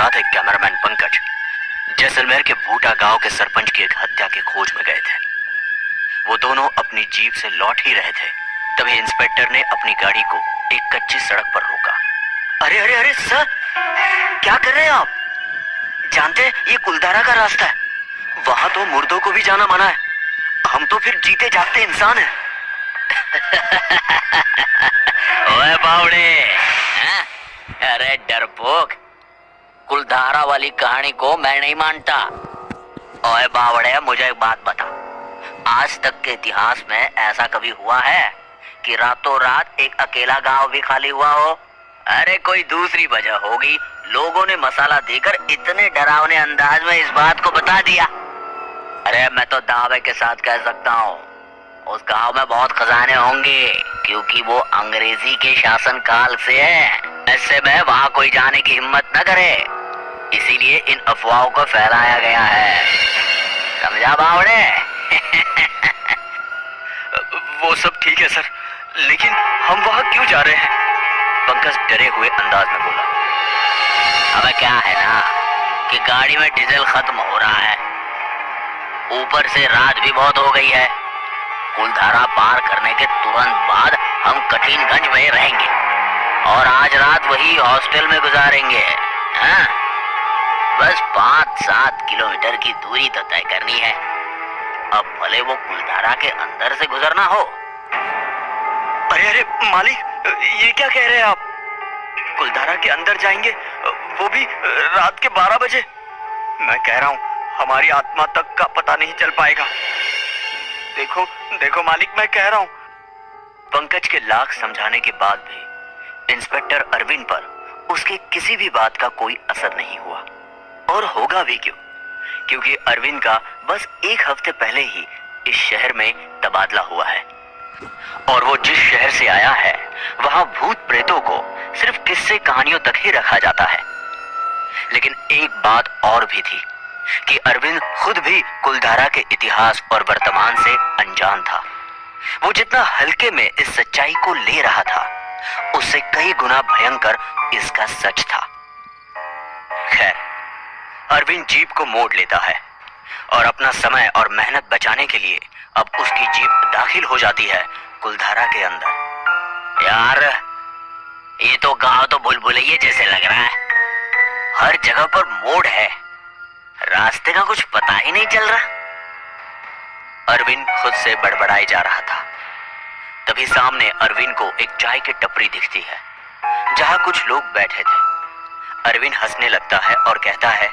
साथ एक कैमरामैन पंकज जैसलमेर के भूटा गांव के सरपंच की एक हत्या की खोज में गए थे। वो दोनों अपनी जीप से लौट ही रहे थे, तभी इंस्पेक्टर ने अपनी गाड़ी को एक कच्ची सड़क पर रोका। अरे अरे अरे सर, क्या कर रहे हैं आप? जानते हैं ये कुलधारा का रास्ता है, वहां तो मुर्दों को भी जाना मना है। हम तो फिर जीते जागते इंसान हैं। ओए बावड़े, अरे डरपोक, कुलधारा वाली कहानी को मैं नहीं मानता। ओए बावड़े, मुझे एक बात बता, आज तक के इतिहास में ऐसा कभी हुआ है कि रातों रात एक अकेला गांव भी खाली हुआ हो? अरे कोई दूसरी वजह होगी, लोगों ने मसाला देकर इतने डरावने अंदाज में इस बात को बता दिया। अरे मैं तो दावे के साथ कह सकता हूँ उस गांव में बहुत खजाने होंगे, क्योंकि वो अंग्रेजी के शासन काल से है। ऐसे में वहाँ कोई जाने की हिम्मत न करे, इसीलिए इन अफवाहों को फैलाया गया है। समझा बावड़े? वो सब ठीक है सर, लेकिन हम वहाँ क्यों जा रहे हैं? पंकज डरे हुए अंदाज में बोला। अब क्या है ना कि गाड़ी में डीजल खत्म हो रहा है, ऊपर से रात भी बहुत हो गई है। कुलधारा पार करने के तुरंत बाद हम कठिनगंज में रहेंगे और आज रात वही हॉस्टल में गुजारेंगे। हाँ? बस 5-7 किलोमीटर की दूरी तो तय करनी है, अब भले वो कुलधारा के अंदर से गुजरना हो। अरे अरे मालिक, ये क्या कह रहे हैं आप? कुलधारा के अंदर जाएंगे, वो भी रात के 12 बजे? मैं कह रहा हूँ हमारी आत्मा तक का पता नहीं चल पाएगा। देखो देखो मालिक, मैं कह रहा हूँ। पंकज के लाख समझाने के बाद भी इंस्पेक्टर अरविंद पर उसके किसी भी बात का कोई असर नहीं हुआ, और होगा भी क्यों, क्योंकि अरविंद का बस 1 हफ्ते पहले ही इस शहर में तबादला हुआ है, और वो जिस शहर से आया है वहां भूत प्रेतों को सिर्फ किस्से कहानियों तक ही रखा जाता है। लेकिन एक बात और भी थी कि अरविंद खुद भी कुलधारा के इतिहास और वर्तमान से अनजान था। वो जितना हल्के में इस सच्चाई को ले रहा था, उससे कई गुना भयंकर इसका सच था। खैर, अरविंद जीप को मोड़ लेता है और अपना समय और मेहनत बचाने के लिए अब उसकी जीप दाखिल हो जाती है कुलधारा के अंदर। यार, ये तो गांव तो भूल-भुलैया जैसे लग रहा है, हर जगह पर मोड़ है, रास्ते का कुछ पता ही नहीं चल रहा। अरविंद खुद से बड़बड़ाए जा रहा था। तभी सामने अरविंद को एक चाय की टपरी दिखती है, जहां कुछ लोग बैठे थे। अरविंद हंसने लगता है और कहता है,